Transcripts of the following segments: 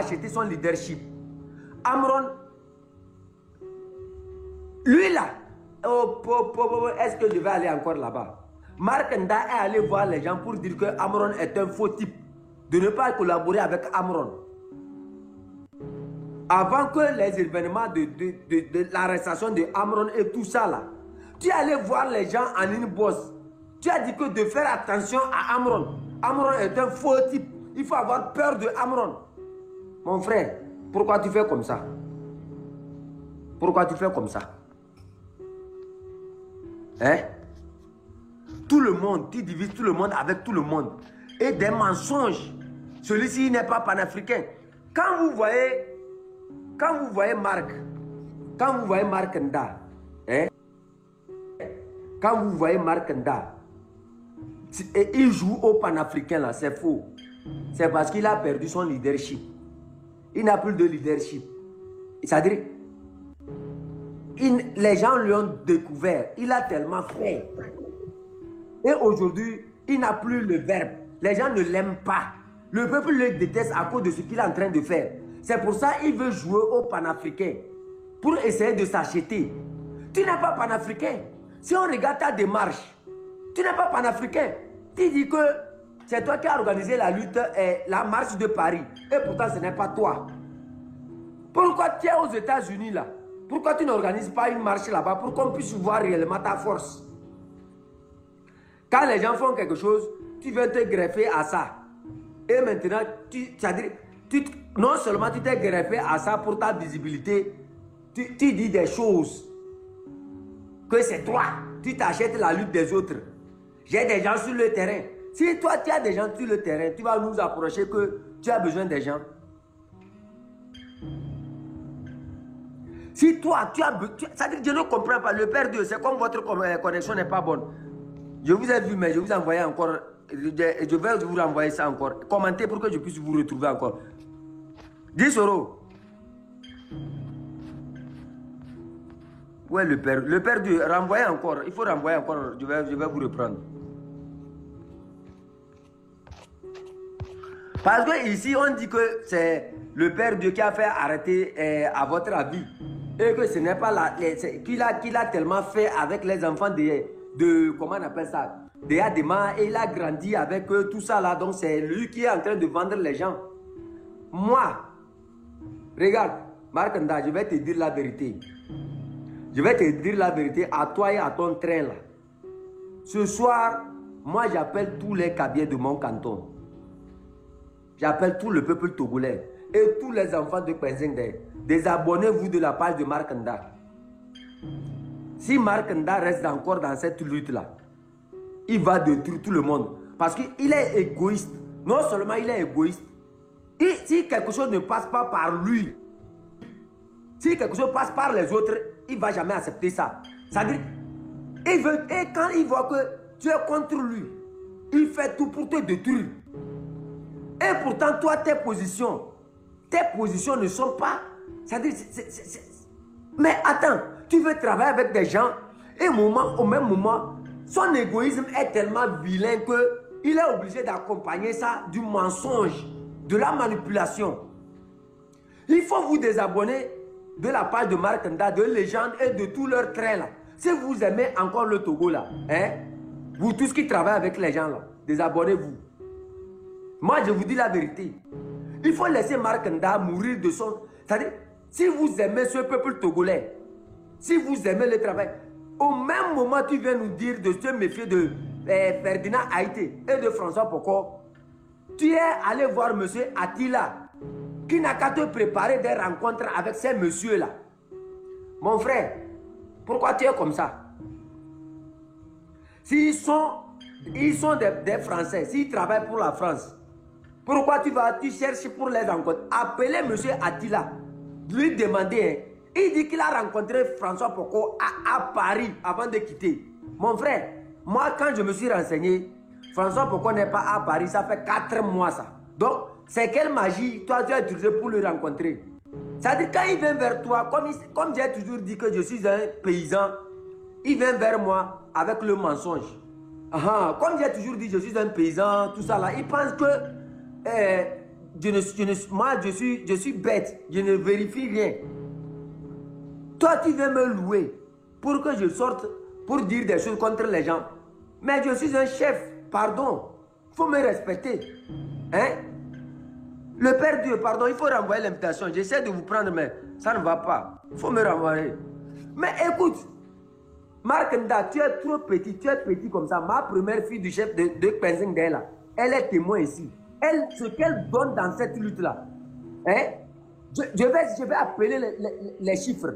acheté son leadership. Amron, lui là, est-ce que je vais aller encore là-bas? Mark Nda est allé voir les gens pour dire que Amron est un faux type, de ne pas collaborer avec Amron. Avant que les événements de l'arrestation de Amron et tout ça là, tu es allé voir les gens en une bosse. Tu as dit que de faire attention à Amron. Amron est un faux type. Il faut avoir peur de Amron. Mon frère, pourquoi tu fais comme ça? Pourquoi tu fais comme ça? Hein? Tout le monde, tu divises tout le monde avec tout le monde. Et des mensonges. Celui-ci n'est pas panafricain. Quand vous voyez Marc Nda, hein? Quand vous voyez Marc Nda, et il joue au panafricain là, c'est faux. C'est parce qu'il a perdu son leadership. Il n'a plus de leadership. C'est-à-dire, les gens lui ont découvert. Il a tellement fait. Et aujourd'hui, il n'a plus le verbe. Les gens ne l'aiment pas. Le peuple le déteste à cause de ce qu'il est en train de faire. C'est pour ça qu'il veut jouer au panafricain. Pour essayer de s'acheter. Tu n'es pas panafricain. Si on regarde ta démarche, tu n'es pas panafricain. Tu dis que c'est toi qui as organisé la lutte et la marche de Paris. Et pourtant, ce n'est pas toi. Pourquoi tu es aux États-Unis là? Pourquoi tu n'organises pas une marche là-bas pour qu'on puisse voir réellement ta force? Quand les gens font quelque chose, tu veux te greffer à ça. Et maintenant, non seulement tu t'es greffé à ça pour ta visibilité, tu dis des choses que c'est toi. Tu t'achètes la lutte des autres. J'ai des gens sur le terrain. Si toi, tu as des gens sur le terrain, tu vas nous approcher que tu as besoin des gens. Si toi, tu as besoin... C'est-à-dire que je ne comprends pas. Le Père Dieu, c'est comme votre connexion n'est pas bonne. Je vous ai vu, mais je vous ai envoyé encore... Je vais vous renvoyer ça encore. Commentez pour que je puisse vous retrouver encore. Dis Soro. Où est le Père? Le Père Dieu, renvoyez encore. Il faut renvoyer encore. Je vais vous reprendre. Parce que ici, on dit que c'est le Père Dieu qui a fait arrêter à votre avis. Et que ce n'est pas là. Qu'il a tellement fait avec les enfants de comment on appelle ça? De Adema. Et il a grandi avec tout ça là. Donc c'est lui qui est en train de vendre les gens. Moi, regarde, Marc Nda, je vais te dire la vérité. Je vais te dire la vérité à toi et à ton train là. Ce soir, moi j'appelle tous les cabiers de mon canton. J'appelle tout le peuple togolais et tous les enfants de Penzingde. Désabonnez-vous de la page de Marc Nda. Si Marc Nda reste encore dans cette lutte-là, il va détruire tout le monde. Parce qu'il est égoïste. Non seulement il est égoïste, et si quelque chose ne passe pas par lui, si quelque chose passe par les autres, il ne va jamais accepter ça. C'est-à-dire, et quand il voit que tu es contre lui, il fait tout pour te détruire. Et pourtant, toi, tes positions ne sont pas... C'est-à-dire, mais attends, tu veux travailler avec des gens et au même moment, son égoïsme est tellement vilain qu'il est obligé d'accompagner ça du mensonge, de la manipulation. Il faut vous désabonner de la page de Marc Nda, de Légende et de tous leurs traits là. Si vous aimez encore le Togo là, hein, vous tous qui travaillez avec les gens là, désabonnez-vous. Moi, je vous dis la vérité. Il faut laisser Marc Nda mourir de son... C'est-à-dire, si vous aimez ce peuple togolais, si vous aimez le travail, au même moment, tu viens nous dire de se méfier de Ferdinand Haïté et de François Poko. Tu es allé voir M. Attila, qui n'a qu'à te préparer des rencontres avec ces messieurs-là. Mon frère, pourquoi tu es comme ça? S'ils sont des Français, s'ils travaillent pour la France, pourquoi tu cherches pour les rencontres? Appelez M. Attila, lui demander. Il dit qu'il a rencontré François Poko à Paris avant de quitter. Mon frère, moi quand je me suis renseigné, François Poko n'est pas à Paris, ça fait 4 mois ça. Donc, c'est quelle magie toi tu as utilisé pour le rencontrer? C'est-à-dire quand il vient vers toi, comme j'ai toujours dit que je suis un paysan, il vient vers moi avec le mensonge. Comme j'ai toujours dit je suis un paysan, tout ça là, il pense que moi, je suis bête. Je ne vérifie rien. Toi, tu veux me louer pour que je sorte pour dire des choses contre les gens. Mais je suis un chef. Pardon. Il faut me respecter. Hein? Le Père Dieu, pardon, il faut renvoyer l'invitation. J'essaie de vous prendre, mais ça ne va pas. Il faut me renvoyer. Mais écoute, Marc Nda, tu es trop petit. Tu es petit comme ça. Ma première fille du chef de Penzing là, elle est témoin ici. Elle, ce qu'elle donne dans cette lutte-là, hein? Je vais appeler les chiffres.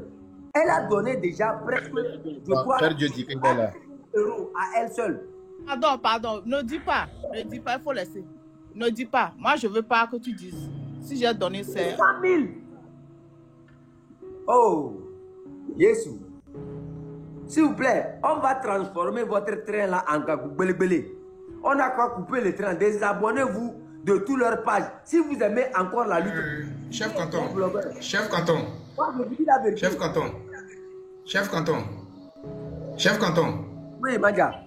Elle a donné déjà presque, je crois, euros à elle seule. Pardon, ne dis pas, il faut laisser. Ne dis pas, moi je veux pas que tu dises. Si j'ai donné c'est... 100 000. Oh, Jésus. S'il vous plaît, on va transformer votre train là en Kakoubele. On a quoi couper le train. Désabonnez-vous de toutes leurs pages. Si vous aimez encore la lutte. Chef Canton. Chef Canton. Moi, je vous dis la vérité. Chef Canton. Chef Canton. Chef Canton. Oui, Madia.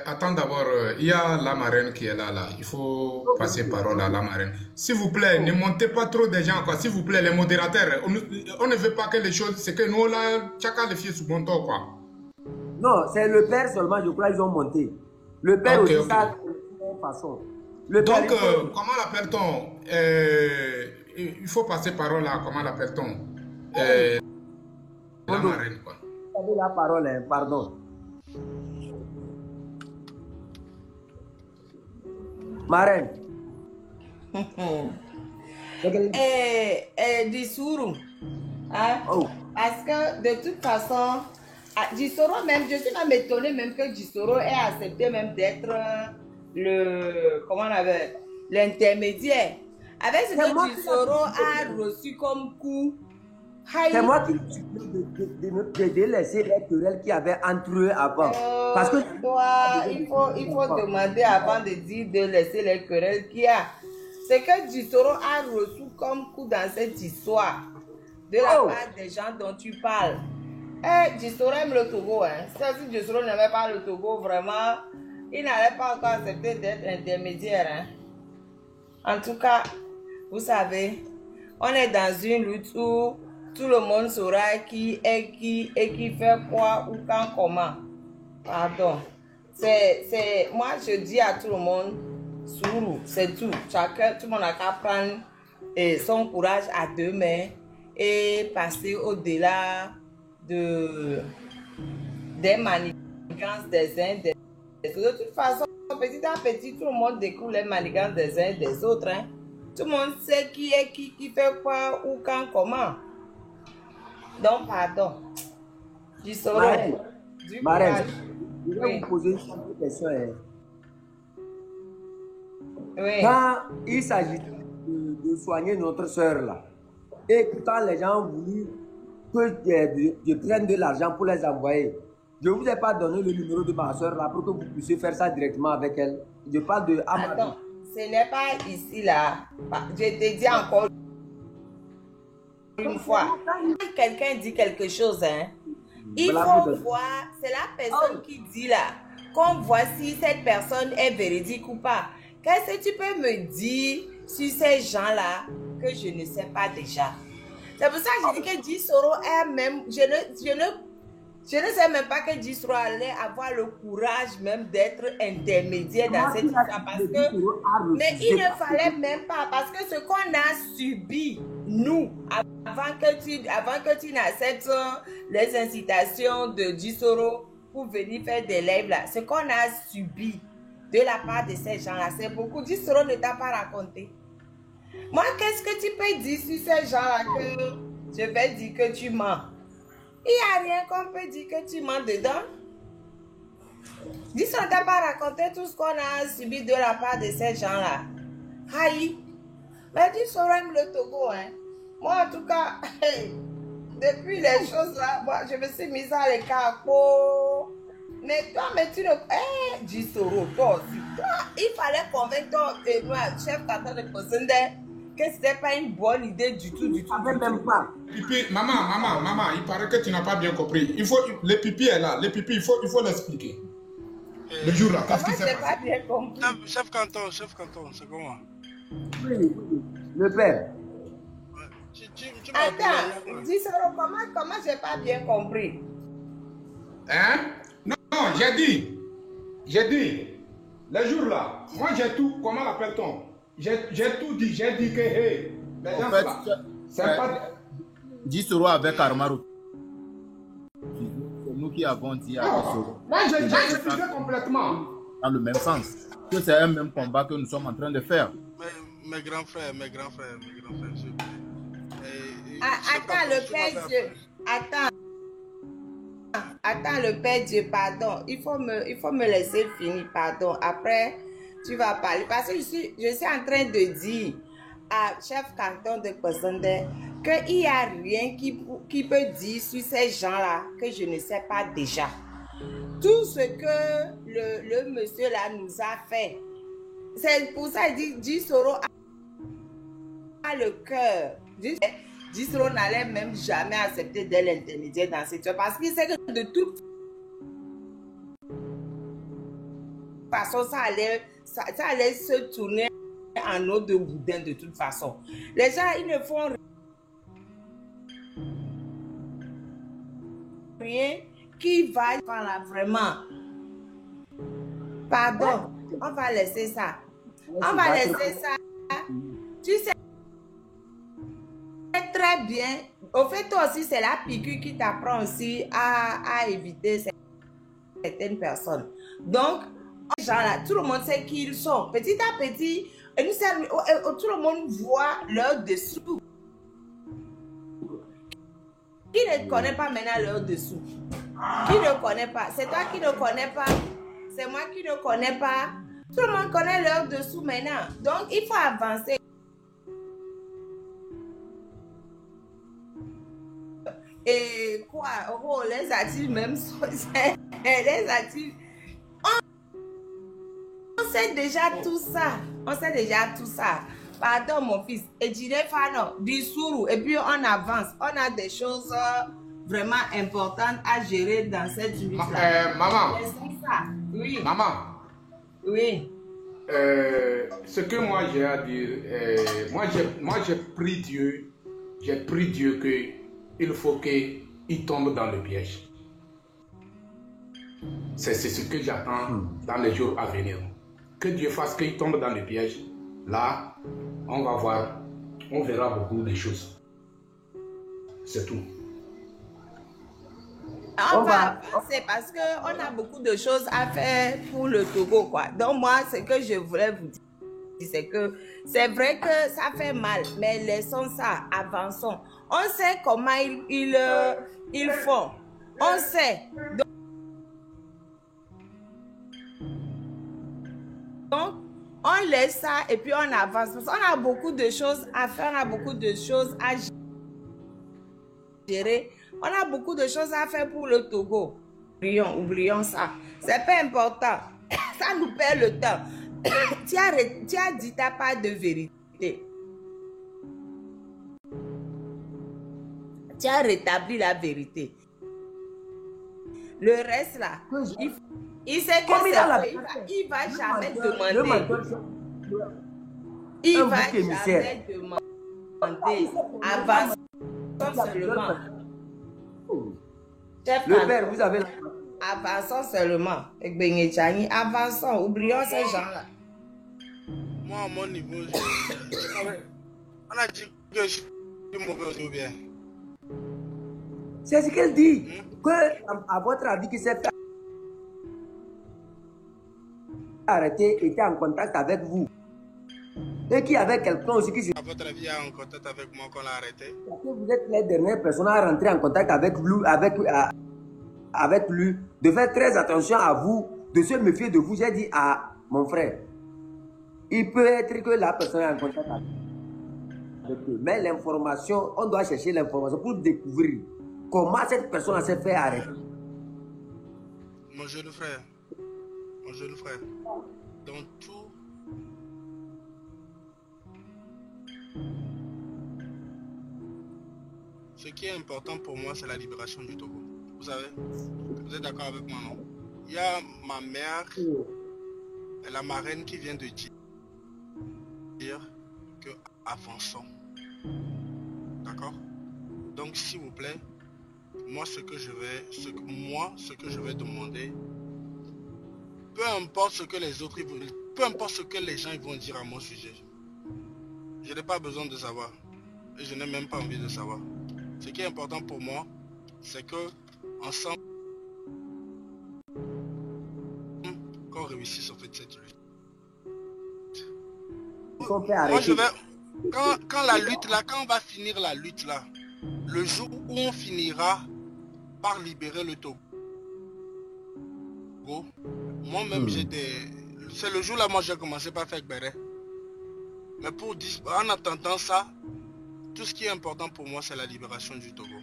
Attends d'abord, il y a la marraine qui est là. Il faut passer parole à la marraine. S'il vous plaît, ne montez pas trop des gens, quoi. S'il vous plaît, les modérateurs, on ne veut pas que les choses... C'est que nous, là, chacun les filles sous bon temps, quoi. Non, c'est le père seulement, je crois, ils ont monté. Le père aussi, ça, de façon. Donc, comment l'appelle-t-on? Il faut passer parole à, comment l'appelle-t-on? La marraine, quoi. Vous avez la parole, hein, pardon. Marraine. Dissourou. Hein? Oh. Parce que de toute façon, Dissoro même, je suis même étonnée même que Dissoro ait accepté même d'être le, comment on appelle, l'intermédiaire. Avec ce que Dissoro a reçu comme coup. C'est moi qui de délaisser les querelles qu'il y avait entre eux avant. Parce que il faut demander avant de dire de laisser les querelles qu'il y a. C'est que Dissoro a reçu comme coup dans cette histoire de la part des gens dont tu parles. Dissoro aime le Togo. Hein. Si Dissoro n'aimait pas le Togo, vraiment, il n'allait pas encore accepter d'être intermédiaire. Hein. En tout cas, vous savez, on est dans une lutte où tout le monde saura qui est qui et qui fait quoi ou quand comment. Pardon. Moi, je dis à tout le monde, Sourou, c'est tout. Chacun, tout le monde a qu'à prendre son courage à deux mains et passer au-delà des manigances des uns des autres. De toute façon, petit à petit, tout le monde découvre les manigances des uns des autres. Hein. Tout le monde sait qui est qui fait quoi ou quand comment. Donc, pardon. Marraine, je vais vous poser une question. Oui. Quand il s'agit de soigner notre soeur là, et quand les gens ont voulu que je prenne de l'argent pour les envoyer, je ne vous ai pas donné le numéro de ma soeur là pour que vous puissiez faire ça directement avec elle. Je parle de Amadou. Attends, ce n'est pas ici là. Je te dis encore une fois. Quand quelqu'un dit quelque chose, hein, il faut voir, c'est la personne qui dit là, qu'on voit si cette personne est véridique ou pas. Qu'est-ce que tu peux me dire sur ces gens-là que je ne sais pas déjà? C'est pour ça que je dis que Dissoro est même, je ne sais même pas que Dissoro allait avoir le courage même d'être intermédiaire dans cette histoire parce que, mais il ne fallait même pas parce que ce qu'on a subi, nous, avant que tu n'acceptes les incitations de Dissoro pour venir faire des lives là, ce qu'on a subi de la part de ces gens-là, c'est beaucoup. Dissoro ne t'a pas raconté. Moi, qu'est-ce que tu peux dire sur ces gens-là que je vais dire que tu mens? Il n'y a rien qu'on peut dire que tu mens dedans. Dissoro ne t'a pas raconté tout ce qu'on a subi de la part de ces gens-là. Aïe. Mais Dissoro aime le Togo, hein. Moi, en tout cas, depuis les choses là, moi, je me suis mise à l'écart. Mais toi, tu ne... Dissoro, toi aussi. Il fallait convaincre toi, chef canton de Kosende, que ce n'était pas une bonne idée du tout. Même pas. Pipi, maman, il paraît que tu n'as pas bien compris. Le pipi est là. Le pipi, il faut l'expliquer. Le jour là, qu'est-ce qui s'est passé? Pas bien compris. Chef canton, c'est comment? Oui, le père. Attends, dis Soro, comment j'ai pas bien compris? Hein? Non, j'ai dit, les jours là, moi j'ai tout, comment l'appelle-t-on? J'ai tout dit, j'ai dit que, hey, les gens là, c'est pas... 10 euros avec Armaro. C'est nous qui avons dit à 10 euros. Moi j'ai refusé complètement. Dans le même sens. Que c'est un même combat que nous sommes en train de faire. Mes grands frères, Attends, le Père Dieu. Attends, le Père Dieu, pardon. Il faut me laisser finir, pardon. Après, tu vas parler. Parce que je suis en train de dire à chef canton de Kosonde qu'il n'y a rien qui peut dire sur ces gens-là que je ne sais pas déjà. Tout ce que le monsieur là nous a fait, c'est pour ça qu'il dit Soro a le cœur. Soro n'allait même jamais accepter de l'intermédiaire dans cette chose parce qu'il sait que de toute façon ça allait se tourner en eau de boudin de toute façon. Les gens, ils ne font rien qui va là vraiment. Pardon, on va laisser ça. On va laisser ça. Tu sais très bien. Au fait, toi aussi, c'est la piqûre qui t'apprend aussi à éviter certaines personnes. Donc, ces gens-là, tout le monde sait qui ils sont. Petit à petit, tout le monde voit leur dessous. Qui ne connaît pas maintenant leur dessous? Qui ne connaît pas? C'est toi qui ne connais pas. C'est moi qui ne connais pas. Tout le monde connaît leur dessous maintenant. Donc, il faut avancer. Et quoi? Oh, les actifs même les actifs. On sait déjà tout ça. On sait déjà tout ça. Pardon, mon fils. Et et puis on avance. On a des choses vraiment importantes à gérer dans cette unité-là. Maman. Ça. Oui. Maman. Oui. Ce que moi j'ai à dire, moi j'ai prié Dieu qu'il faut qu'il tombe dans le piège. C'est ce que j'attends dans les jours à venir. Que Dieu fasse qu'il tombe dans le piège. Là, on va voir, on verra beaucoup de choses. C'est tout. On va avancer parce qu'on a beaucoup de choses à faire pour le Togo, quoi. Donc moi, ce que je voulais vous dire, c'est que c'est vrai que ça fait mal, mais laissons ça, avançons. On sait comment ils font. On sait. Donc, on laisse ça et puis on avance. Parce qu'on a beaucoup de choses à faire, on a beaucoup de choses à gérer. On a beaucoup de choses à faire pour le Togo. Oublions ça. C'est pas important. Ça nous perd le temps. Tu as dit ta part de vérité. Tu as rétabli la vérité. Le reste là, il sait que il va jamais demander. Il va jamais demander. Avançons seulement. Le père, vous avez... Avançons seulement. Avançons. Oublions ces gens-là. Moi, à mon niveau, on a dit que je suis mauvais ou bien. C'est ce qu'elle dit. Que, à votre avis, qui s'est fait arrêter, était en contact avec vous. Et qui avait quelqu'un aussi qui... À votre avis, il y a en contact avec moi qu'on l'a arrêté? Parce que vous êtes les dernières personnes à rentrer en contact avec lui, de faire très attention à vous, de se méfier de vous. J'ai dit à mon frère, il peut être que la personne est en contact avec eux. Mais l'information, on doit chercher l'information pour découvrir comment cette personne s'est fait arrêter. Mon jeune frère, dans tout, ce qui est important pour moi, c'est la libération du Togo. Vous savez, vous êtes d'accord avec moi, non? Il y a ma mère, la marraine qui vient de dire avançons. D'accord? Donc, s'il vous plaît, moi, ce que je vais demander, peu importe ce que les autres, peu importe ce que les gens vont dire à mon sujet, je n'ai pas besoin de savoir. Et je n'ai même pas envie de savoir. Ce qui est important pour moi, c'est que, ensemble, qu'on réussisse en fait cette lutte. Moi, je vais... Quand la lutte là, quand on va finir la lutte là, le jour où on finira par libérer le Togo, moi-même j'étais... C'est le jour là, moi j'ai commencé par faire béret. Mais pour dire, en attendant ça, tout ce qui est important pour moi, c'est la libération du Togo.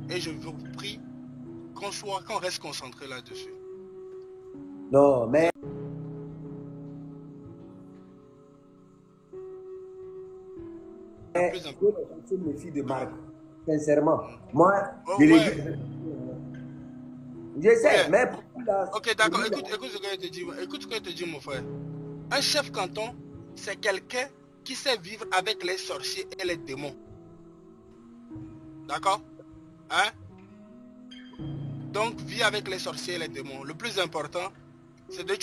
Et je vous prie qu'on reste concentré là-dessus. Non, mais... Je me méfie de Marc, sincèrement. Moi, je l'ai dit. Je sais, mais... Ok, d'accord, écoute ce que je te dis. Écoute ce que je te dis, mon frère. Un chef canton, c'est quelqu'un qui sait vivre avec les sorciers et les démons. D'accord? Hein? Donc, vis avec les sorciers et les démons. Le plus important, c'est de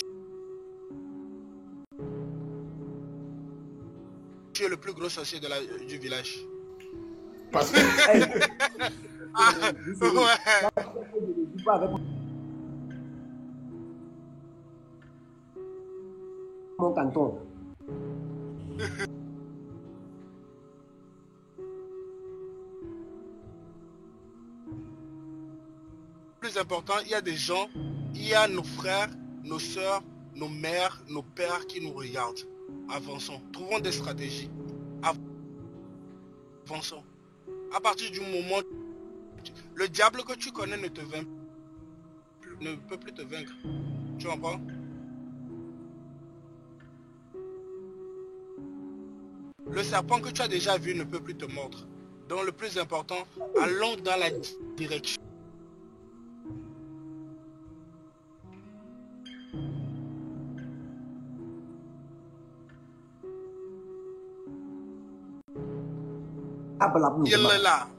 tuer le plus gros sorcier du village. Parce que... Mon canton. Plus important, il y a des gens, il y a nos frères, nos soeurs, nos mères, nos pères qui nous regardent. Avançons, trouvons des stratégies. Avançons. À partir du moment où le diable que tu connais ne peut plus te vaincre. Tu comprends? Le serpent que tu as déjà vu ne peut plus te mordre. Donc le plus important, allons dans la direction. Yelle là,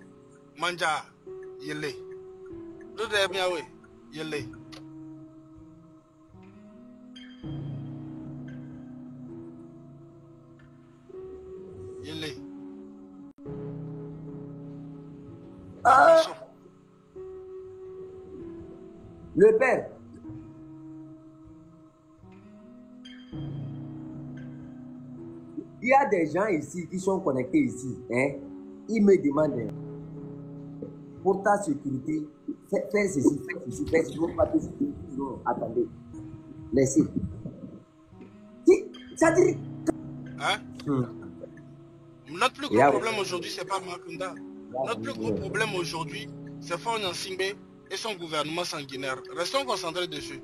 manja, yelle. Tout est bien, oui, yelle. Yelle. Le père. Il y a des gens ici qui sont connectés ici. Hein? Ils me demandent pour ta sécurité, fais ceci, fais ceci, pas de sécurité. Non, attendez. Laissez. Ça dit. Hein? Notre plus gros problème aujourd'hui, c'est pas Makunda. Notre plus gros problème aujourd'hui, c'est Faure Gnassingbé et son gouvernement sanguinaire. Restons concentrés dessus.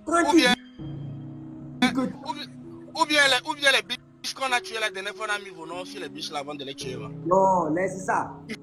Ou bien les biches qu'on a tués la dernière fois, on a mis vos noms sur les biches là avant de les tuer. Là. Non, laisse ça. Puis...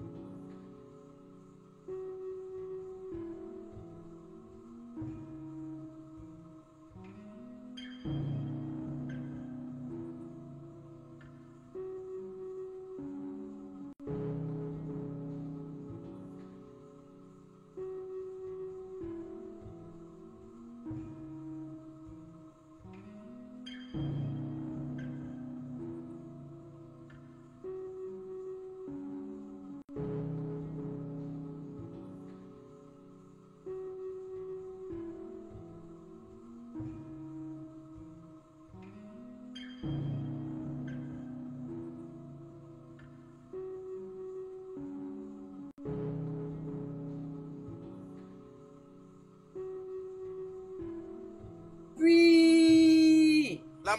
La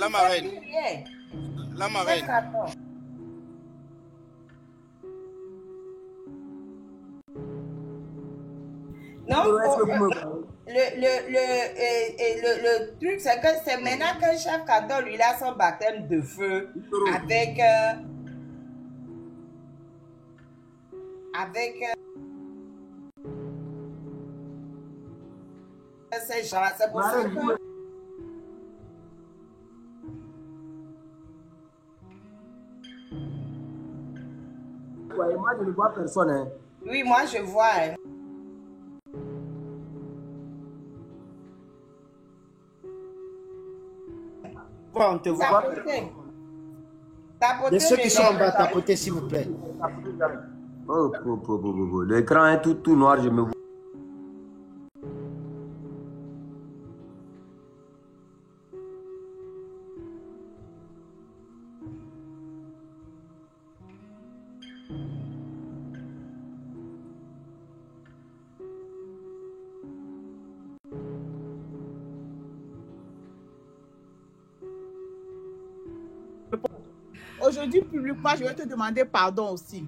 marraine. La marraine. Non, le truc, c'est que c'est maintenant qu'un chef canton, lui, a son baptême de feu avec ces gens-là. C'est pour ça que... voyez, moi je ne vois personne. Hein. Oui, moi je vois. Hein. Quoi, on te voit? Tapoter. Et ceux qui sont en bas, tapoter s'il vous plaît. Oh, l'écran est tout noir, je me vois. Aujourd'hui, publiquement, je vais te demander pardon aussi.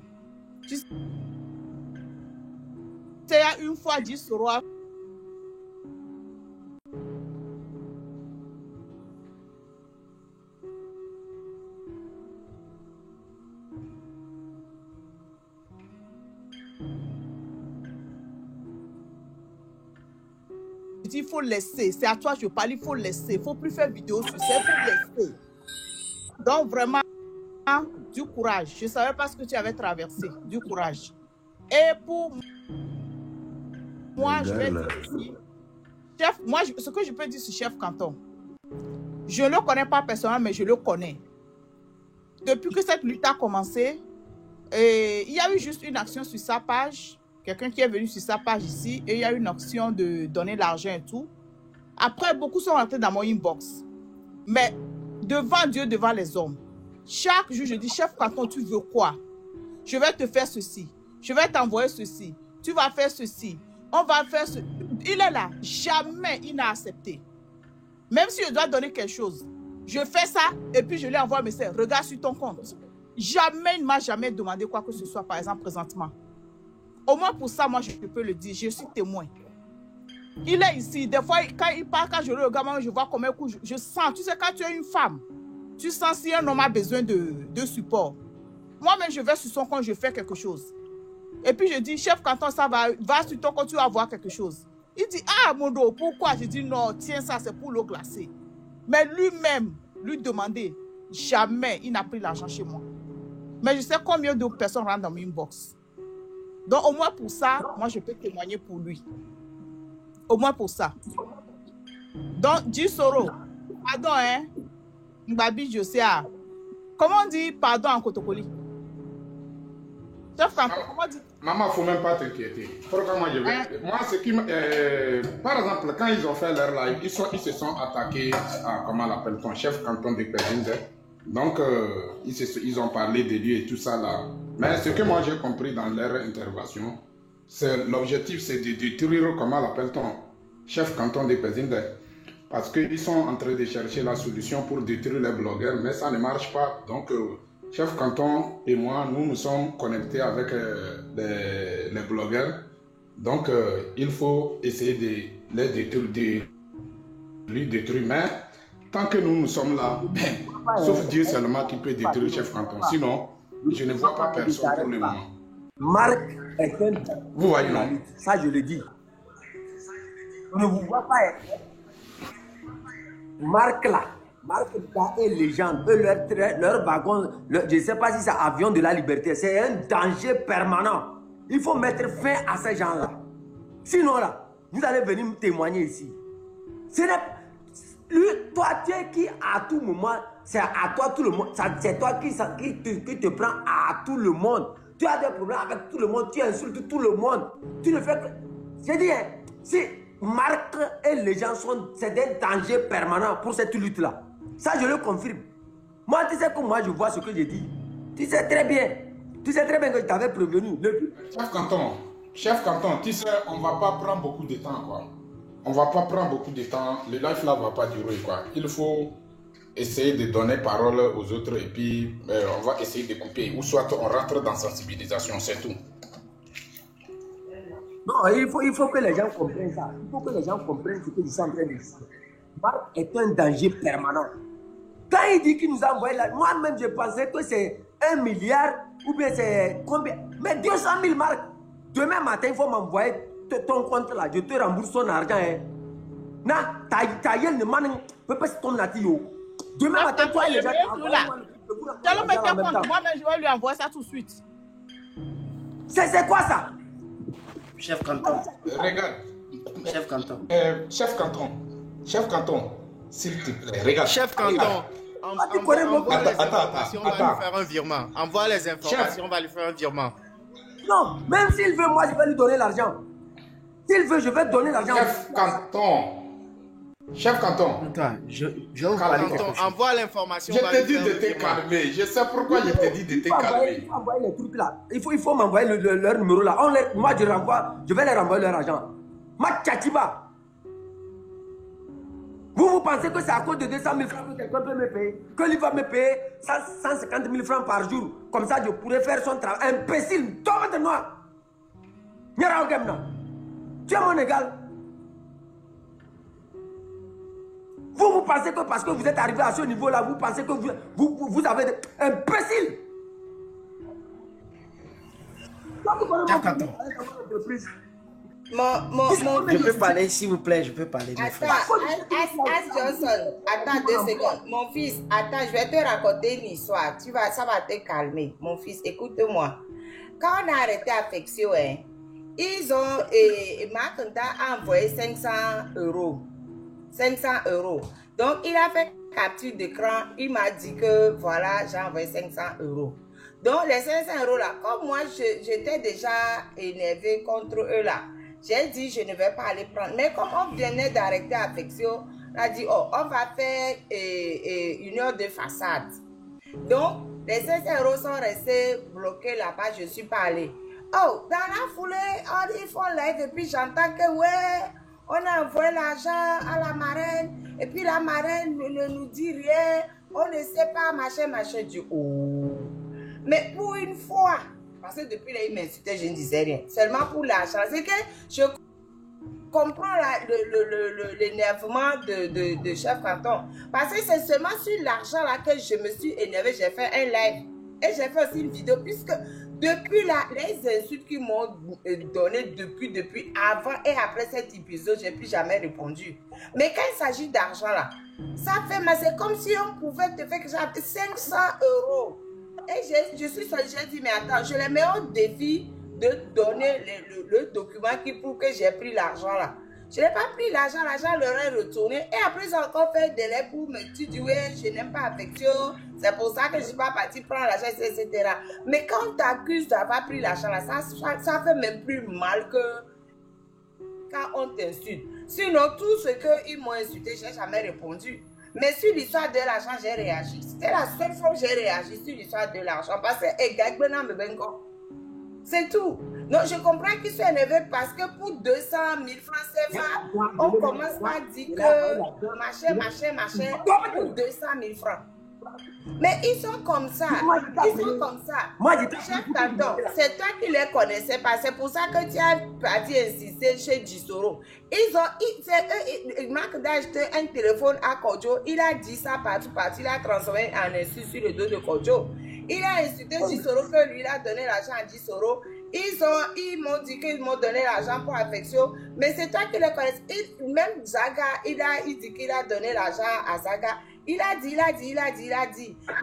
Tu sais, une fois dit Soro. Il faut laisser. C'est à toi que je parle, il faut laisser. Il ne faut plus faire vidéo sur ça, il faut laisser. Donc, vraiment, du courage. Je ne savais pas ce que tu avais traversé. Du courage. Et pour moi, je vais dire ici, chef, moi, ce que je peux dire sur Chef Canton, je ne le connais pas personnellement, mais je le connais. Depuis que cette lutte a commencé, il y a eu juste une action sur sa page. Quelqu'un qui est venu sur sa page ici, et il y a eu une action de donner l'argent et tout. Après, beaucoup sont rentrés dans mon inbox. Mais devant Dieu, devant les hommes, chaque jour, je dis, Chef Canton, tu veux quoi? Je vais te faire ceci. Je vais t'envoyer ceci. Tu vas faire ceci. On va faire ceci. Il est là. Jamais il n'a accepté. Même si je dois donner quelque chose, je fais ça et puis je lui envoie un message. Regarde sur ton compte. Jamais, il ne m'a jamais demandé quoi que ce soit, par exemple, présentement. Au moins pour ça, moi, je peux le dire. Je suis témoin. Il est ici. Des fois, quand il parle, quand je le regarde, je vois combien de coups je sens. Tu sais, quand tu es une femme, tu sens si un homme a besoin de support. Moi-même, je vais sur son compte, je fais quelque chose. Et puis, je dis, Chef Canton, ça va sur ton compte, tu vas voir quelque chose. Il dit, ah, mon dos, pourquoi? Je dis, non, tiens, ça, c'est pour l'eau glacée. Mais lui-même, lui demander, jamais, il n'a pris l'argent chez moi. Mais je sais combien de personnes rentrent dans mon inbox. Donc, au moins pour ça, moi, je peux témoigner pour lui. Au moins pour ça. Donc, dis Soro, pardon, hein? Mbabi, je sais. Comment on dit pardon en Kotokoli? Chef Canton, comment on dit? Maman, il ne faut même pas t'inquiéter. Moi, ce qui par exemple, quand ils ont fait leur live, ils se sont attaqués à, comment l'appelle-t-on, Chef Canton de Pézinde. Donc, ils ont parlé de lui et tout ça là. Mais ce que moi j'ai compris dans leur intervention, l'objectif c'est de détruire, comment l'appelle-t-on, Chef Canton de Pézinde. Parce qu'ils sont en train de chercher la solution pour détruire les blogueurs, mais ça ne marche pas. Donc, Chef Canton et moi, nous nous sommes connectés avec les blogueurs. Donc, il faut essayer de les détruire, lui détruire. Mais tant que nous sommes là, sauf Dieu seulement qui peut détruire Chef Canton. Sinon, je ne vois pas personne pour le moment. Marc est un... Vous voyez, non? Ça, je le dis. Je ne vous vois pas. Marc là, Marc est légende. Eux, leur wagon, je ne sais pas si c'est avion de la liberté, c'est un danger permanent. Il faut mettre fin à ces gens-là. Sinon là, vous allez venir me témoigner ici. Toi, tu es qui à tout moment, c'est à toi tout le monde. C'est toi qui te prend à tout le monde. Tu as des problèmes avec tout le monde, tu insultes tout le monde. Tu ne fais que... J'ai dit, si Marc et les gens c'est des dangers permanents pour cette lutte-là. Ça, je le confirme. Moi, tu sais que moi, je vois ce que j'ai dit. Tu sais très bien. Tu sais très bien que je t'avais prévenu. Chef Canton, tu sais, on ne va pas prendre beaucoup de temps, quoi. On ne va pas prendre beaucoup de temps. Le live là ne va pas durer, quoi. Il faut essayer de donner parole aux autres et puis on va essayer de couper. Ou soit on rentre dans sensibilisation, c'est tout. Non, il faut que les gens comprennent ça. Il faut que les gens comprennent ce que je suis en train de dire. Marc est un danger permanent. Quand il dit qu'il nous a envoyé là, moi-même je pensais que c'est 1 milliard ou bien c'est combien? Mais 200 000 marques. Demain matin, il faut m'envoyer ton compte là. Je te rembourse ton argent. Hein. Non, ta gueule ne m'en peut pas se tomber là. Demain matin, toi et les gens. Moi-même, je vais lui envoyer ça tout de suite. C'est quoi ça? Chef canton. Regarde. Chef canton. Chef canton. Chef canton. S'il te plaît, regarde. Chef canton. Envoie les informations, on va lui faire un virement. Envoie les informations, on va lui faire un virement. Non, même s'il veut, moi je vais lui donner l'argent. S'il veut, je vais donner l'argent. Chef canton. Chef canton. Attends, je vais vous parler quelque chose. Envoie l'information. Je te dis de te calmer. Je sais pourquoi je te dis de te calmer. Il faut envoyer les trucs là. Il faut m'envoyer leur numéro là. Moi je vais les renvoyer leur argent. Ma tchatiba. Vous pensez que c'est à cause de 200 000 francs que quelqu'un peut me payer? Que lui va me payer 150 000 francs par jour. Comme ça, je pourrais faire son travail. Imbécile, tombe de noir. Tu es mon égal. Vous pensez que parce que vous êtes arrivé à ce niveau-là, vous pensez que vous avez des imbéciles. Je peux parler, s'il vous plaît, je peux parler. Attends, Johnson, attends 2 secondes. Mon fils, attends, je vais te raconter une histoire. Ça va te calmer. Mon fils, écoute-moi. Quand on a arrêté Affection, ils ont, Macanta a envoyé 500 €. 500 €. Donc, il a fait capture d'écran. Il m'a dit que, voilà, j'ai envoyé 500 €. Donc, les 500 € là, comme moi, j'étais déjà énervé contre eux là. J'ai dit, je ne vais pas aller prendre. Mais comme on venait d'arrêter Affection, on a dit, oh, on va faire une heure de façade. Donc, les 500 € sont restés bloqués là-bas, je ne suis pas allée. Oh, dans la foulée, ils font live et puis j'entends que, ouais, on a envoyé l'argent à la marraine et puis la marraine ne nous dit rien. On ne sait pas, machin, machin. Je dis, oh. Mais pour une fois, parce que depuis là, il m'insultait, je ne disais rien. Seulement pour l'argent. C'est que je comprends l'énervement de chef canton. Parce que c'est seulement sur l'argent là que je me suis énervée. J'ai fait un live. Et j'ai fait aussi une vidéo. Puisque depuis là, les insultes qu'ils m'ont données depuis avant et après cet épisode, je n'ai plus jamais répondu. Mais quand il s'agit d'argent là, ça fait, mais c'est comme si on pouvait te faire que j'ai 500 €. Et je suis seule, j'ai dit, mais attends, je les mets au défi de donner le document qui prouve que j'ai pris l'argent là. Je n'ai pas pris l'argent leur est retourné. Et après, ils ont encore fait des lettres pour me dire, ouais, je n'aime pas Affection. C'est pour ça que je ne suis pas partie prendre l'argent, etc. Mais quand on t'accuse d'avoir pris l'argent là, ça fait même plus mal que quand on t'insulte. Sinon, tout ce qu'ils m'ont insulté, je n'ai jamais répondu. Mais sur l'histoire de l'argent, j'ai réagi. C'était la seule fois où j'ai réagi sur l'histoire de l'argent. Parce que, c'est tout. Donc, je comprends qu'ils soient énervés parce que pour 200 000 francs CFA, on commence par dire que machin, pour 200 000 francs. Mais ils sont comme ça. Ils sont comme ça. Chef canton, c'est toi qui les connaissais pas. C'est pour ça que tu as parti insister chez Gisoro. Marc a acheté un téléphone à Kodjo. Il a dit ça partout. Il a transformé en insulte sur le dos de Kodjo. Il a insulté Gisoro que lui il a donné l'argent à Gisoro. Ils m'ont dit qu'ils m'ont donné l'argent pour Affection. Mais c'est toi qui les connais. Même Zaga, il dit qu'il a donné l'argent à Zaga. Il a dit.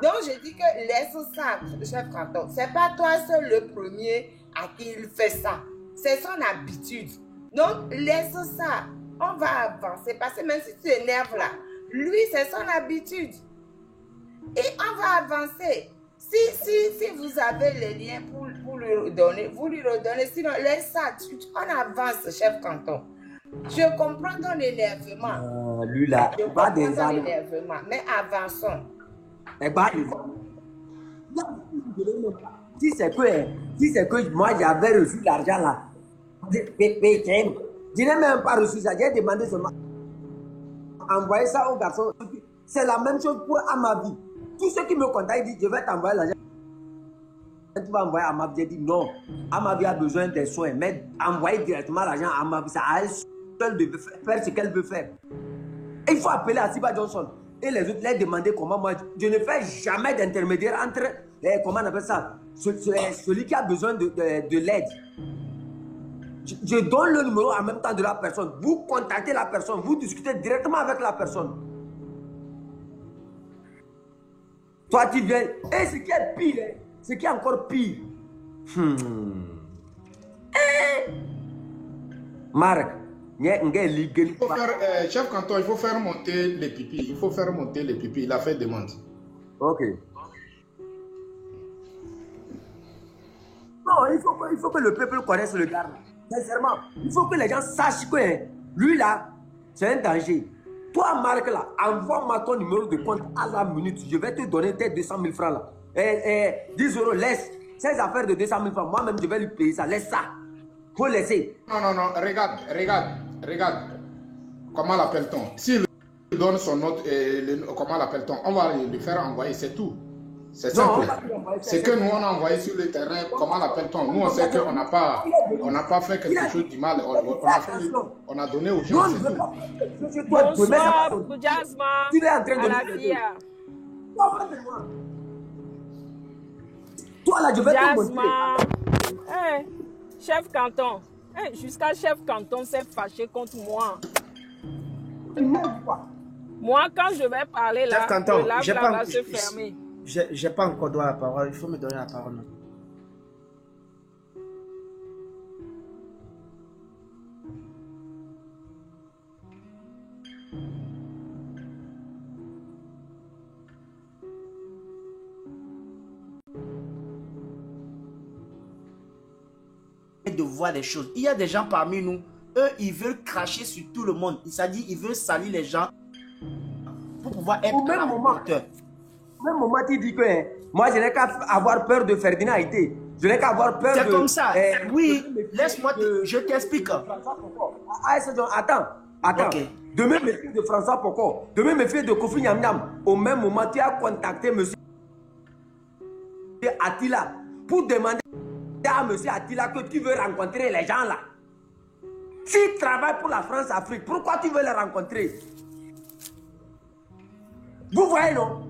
Donc, je dis que laisse ça, chef canton. C'est pas toi seul le premier à qui il fait ça. C'est son habitude. Donc, laisse ça. On va avancer. Parce que même si tu énerves là, lui, c'est son habitude. Et on va avancer. Si vous avez les liens pour lui redonner, vous lui redonnez. Sinon, laisse ça. On avance, chef canton. Je comprends ton énervement. Lui là, je comprends ton énervement, mais avançons. Si c'est que moi j'avais reçu l'argent là, je n'ai même pas reçu ça, j'ai demandé seulement envoyer ça au garçon. C'est la même chose pour Amavi. Tous ceux qui me contactent disent je vais t'envoyer l'argent. Tu vas envoyer à Amavi, j'ai dit non. Amavi a besoin des soins, mais envoyer directement l'argent à Amavi, ça a elle seule de faire ce qu'elle veut faire. Et il faut appeler Asiba Johnson et les autres, les demander comment moi. Je ne fais jamais d'intermédiaire entre, comment on appelle ça, celui qui a besoin de l'aide. Je donne le numéro en même temps de la personne. Vous contactez la personne, vous discutez directement avec la personne. Toi, tu viens. Et ce qui est pire, ce qui est encore pire, Marc, chef canton, il faut faire monter les pipis. Il faut faire monter les pipis. Il a fait demande. Ok. Non, il faut que le peuple connaisse le gars. Sincèrement, il faut que les gens sachent que lui là, c'est un danger. Toi, Marc là, envoie-moi ton numéro de compte à la minute. Je vais te donner tes 200 000 francs là. 10 euros, laisse. Ces affaires de 200 000 francs, moi-même je vais lui payer ça. Laisse ça. Faut laisser. Non, regarde. Comment l'appelle-t-on? S'il donne son note, comment l'appelle-t-on? On va le faire envoyer, c'est tout. C'est simple. C'est que nous, on a envoyé sur le terrain, comment l'appelle-t-on? Nous, on sait qu'on n'a pas fait quelque chose de mal. On a donné aux gens, c'est tout. Bonsoir, Jasmin. Tu es en train de la fille. Toi là, je vais te montrer. Hey, chef canton. Hey, jusqu'à chef canton s'est fâché contre moi. Moi, quand je vais parler là, le lave va se fermer. J'ai pas encore droit à la parole. Il faut me donner la parole. De voir les choses. Il y a des gens parmi nous, eux, ils veulent cracher sur tout le monde. C'est-à-dire, ils veulent salir les gens pour pouvoir être au même moment. Même moment, tu dis que moi, je n'ai qu'à avoir peur de Ferdinand Haïté. Je n'ai qu'à avoir peur de... C'est comme ça. Oui, laisse-moi, je t'explique. Attends. Okay. De me méfier de François Poko, de me méfier de Kofi Nyam Nyam. Au même moment, tu as contacté monsieur Attila pour demander à monsieur Attila que tu veux rencontrer les gens là. S'ils travaillent pour la France-Afrique, pourquoi tu veux les rencontrer? Vous voyez, non?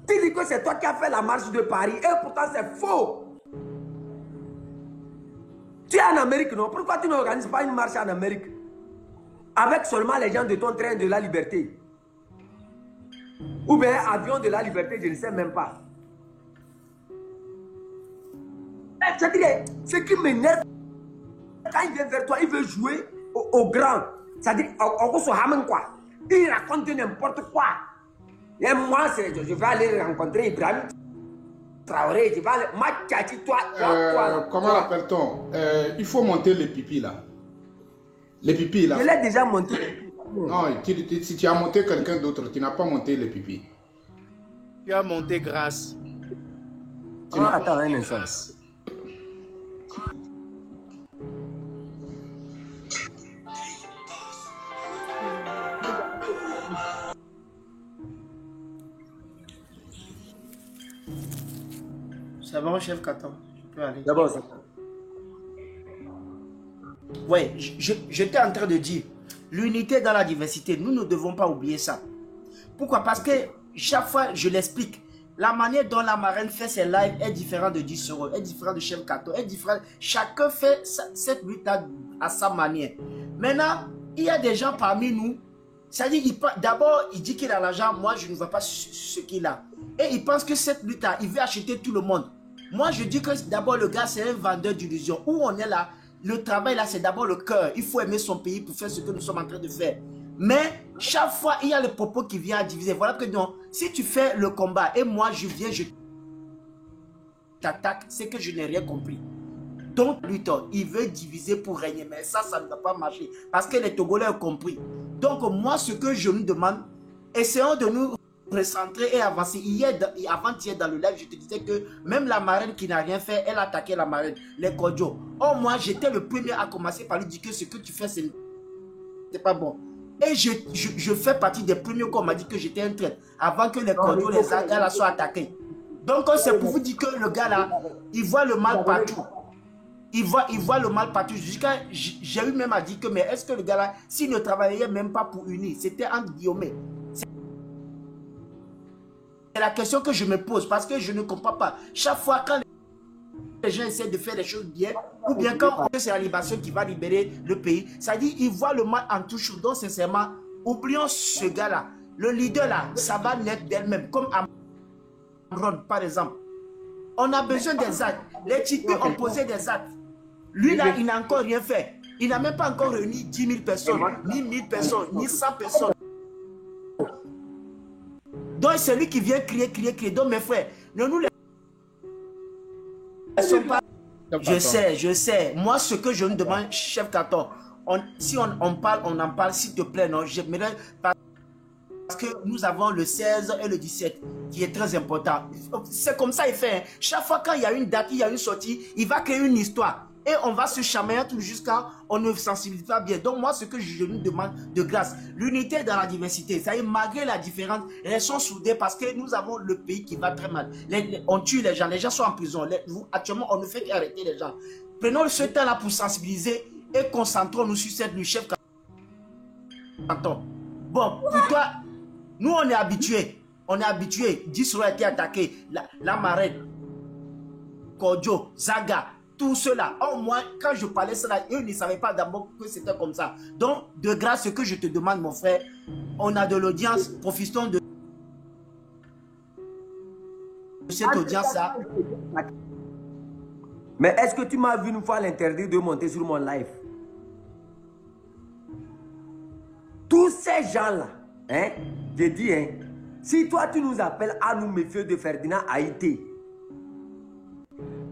Tu dis que c'est toi qui as fait la marche de Paris et pourtant c'est faux. Tu es en Amérique, non? Pourquoi tu n'organises pas une marche en Amérique? Avec seulement les gens de ton train de la liberté. Ou bien avion de la liberté, je ne sais même pas. Ce qui m'énerve, quand il vient vers toi, il veut jouer au grand. C'est-à-dire, quoi. Il raconte n'importe quoi. Et moi, je vais aller rencontrer Ibrahim Traoré. Je vais aller... toi. Comment l'appelle-t-on? Il faut monter les pipis là. Les pipis là. Je l'ai déjà monté. Non, si tu as monté quelqu'un d'autre, tu n'as pas monté les pipis. Tu as monté grâce. Attends un instant. C'est bon, chef Katon. Je peux aller. D'abord, ça. Oui, j'étais en train de dire, l'unité dans la diversité, nous ne devons pas oublier ça. Pourquoi? Parce que chaque fois, je l'explique, la manière dont la marraine fait ses lives est différente de 10 euros, est différente de chef Katon, est différente. Chacun fait cette lutte à sa manière. Maintenant, il y a des gens parmi nous, c'est-à-dire, d'abord, il dit qu'il a l'argent, moi, je ne vois pas ce qu'il a. Et il pense que cette lutte-là, il veut acheter tout le monde. Moi, je dis que d'abord, le gars, c'est un vendeur d'illusions. Où on est là, le travail là, c'est d'abord le cœur. Il faut aimer son pays pour faire ce que nous sommes en train de faire. Mais chaque fois, il y a le propos qui vient à diviser. Voilà que non, si tu fais le combat et moi, je viens, je t'attaque, c'est que je n'ai rien compris. Donc, Luthor, il veut diviser pour régner. Mais ça ne va pas marcher. Parce que les Togolais ont compris. Donc, moi, ce que je me demande, essayons de nous recentrer et avancer. Avant-hier, dans le live, je te disais que même la marraine qui n'a rien fait, elle a attaqué la marraine, les Kodjo. Oh, moi, j'étais le premier à commencer par lui dire que ce que tu fais, c'est pas bon. Et je fais partie des premiers qu'on m'a dit que j'étais un traître avant que les Kodjo, les gars soient attaqués. Donc, c'est pour vous dire que le gars là, il voit le mal partout. Il voit le mal partout. J'ai eu même à dire que, mais est-ce que le gars là, s'il ne travaillait même pas pour unir, c'était entre guillemets. C'est la question que je me pose parce que je ne comprends pas. Chaque fois quand les gens essaient de faire les choses bien, ou bien quand c'est la libération qui va libérer le pays, ça dit ils voient le mal en tout chose. Donc sincèrement, oublions ce gars-là. Le leader là, ça va naître d'elle-même. Comme Amron par exemple. On a besoin des actes. Les Tchikis ont posé des actes. Lui, là, il n'a encore rien fait. Il n'a même pas encore réuni 10 000 personnes, ni 1000 personnes, ni 100 personnes. Donc, c'est lui qui vient crier. Donc, mes frères, ne nous laissons pas. Je sais. Moi, ce que je me demande, chef Canton, si on parle, on en parle, s'il te plaît, non, j'aimerais pas. Parce que nous avons le 16 et le 17 qui est très important. C'est comme ça il fait. Hein. Chaque fois quand il y a une date, il y a une sortie, il va créer une histoire. Et on va se chamailler tout jusqu'à on ne sensibilise pas bien. Donc moi, ce que je nous demande de grâce, l'unité dans la diversité. C'est-à-dire malgré la différence, restons soudés parce que nous avons le pays qui va très mal. On tue les gens sont en prison. Actuellement, on ne fait qu'arrêter les gens. Prenons ce temps-là pour sensibiliser et concentrons-nous sur cette nuit, chef Canton. Bon, pour toi, nous, on est habitués. 10 a été attaqué. La marraine, Kodjo, Zaga, tout cela. Au moins, quand je parlais cela, eux ne savaient pas d'abord que c'était comme ça. Donc, de grâce, ce que je te demande, mon frère, on a de l'audience, profitons de cette audience-là. Mais est-ce que tu m'as vu une fois l'interdire de monter sur mon live? Tous ces gens-là, hein, j'ai dit, hein, si toi tu nous appelles à nous méfier de Ferdinand Haïté,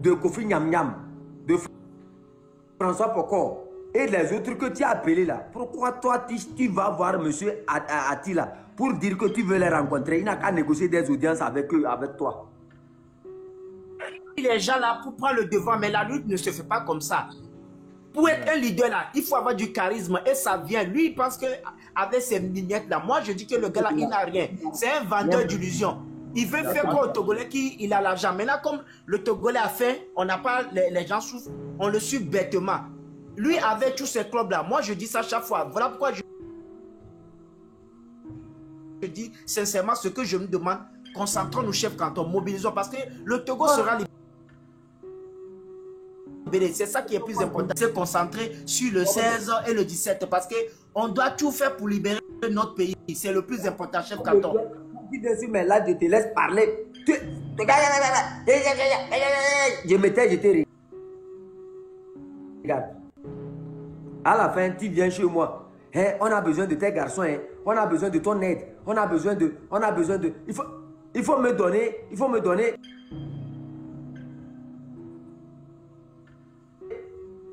de Kofi Nyam Nyam, de François Pokor et les autres que tu as appelés là, pourquoi toi tu vas voir monsieur Attila pour dire que tu veux les rencontrer? Il n'a qu'à négocier des audiences avec eux, avec toi. Les gens là pour prendre le devant, mais la lutte ne se fait pas comme ça. Pour être un leader là, il faut avoir du charisme et ça vient. Lui, il pense qu'avec ces mignettes là, moi je dis que le gars là, il n'a rien. C'est un vendeur d'illusions. Il veut faire quoi au Togolais il a l'argent. Maintenant, comme le Togolais a fait, on n'a pas, les gens souffrent, on le suit bêtement. Lui, avec tous ces clubs là, moi je dis ça chaque fois. Voilà pourquoi je dis sincèrement ce que je me demande. Concentrons-nous, chef Canton, mobilisons parce que le Togo sera libéré. C'est ça qui est plus important. Se concentrer sur le 16 et le 17 parce qu'on doit tout faire pour libérer notre pays. C'est le plus important, chef Canton. Mais là, je te laisse parler. Je m'étais regarde. À la fin, tu viens chez moi. Hein, on a besoin de tes garçons. Hein. On a besoin de ton aide. On a besoin de. Il faut me donner.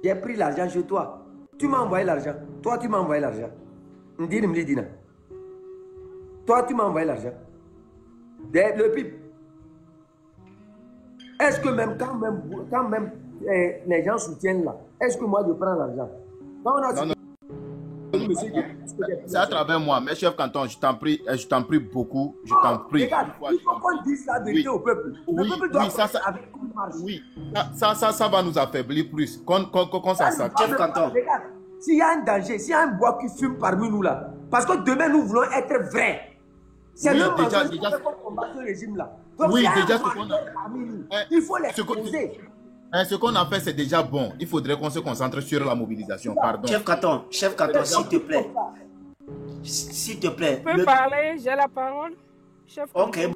J'ai pris l'argent chez toi. Tu m'as envoyé l'argent. Toi, tu m'as envoyé l'argent. Toi, tu m'as envoyé l'argent. Le pipe. Est-ce que quand même les gens soutiennent là, est-ce que moi je prends l'argent? Non. C'est à travers moi, mais chef Canton, je t'en prie beaucoup, je t'en prie. Regarde, il faut qu'on dise la vérité au peuple. Le peuple doit ça va nous affaiblir plus. Quand ça chef Canton. Regarde, s'il y a un danger, s'il y a un bois qui fume parmi nous là, parce que demain nous voulons être vrais. C'est le mensonge qui fait qu'on combat ce régime-là. Donc, oui, déjà, il faut les poser. Ce qu'on a fait, c'est déjà bon. Il faudrait qu'on se concentre sur la mobilisation. Pardon. Chef Canton, s'il te plaît. S'il te plaît. Tu peux parler, j'ai la parole. Chef Canton. Ok.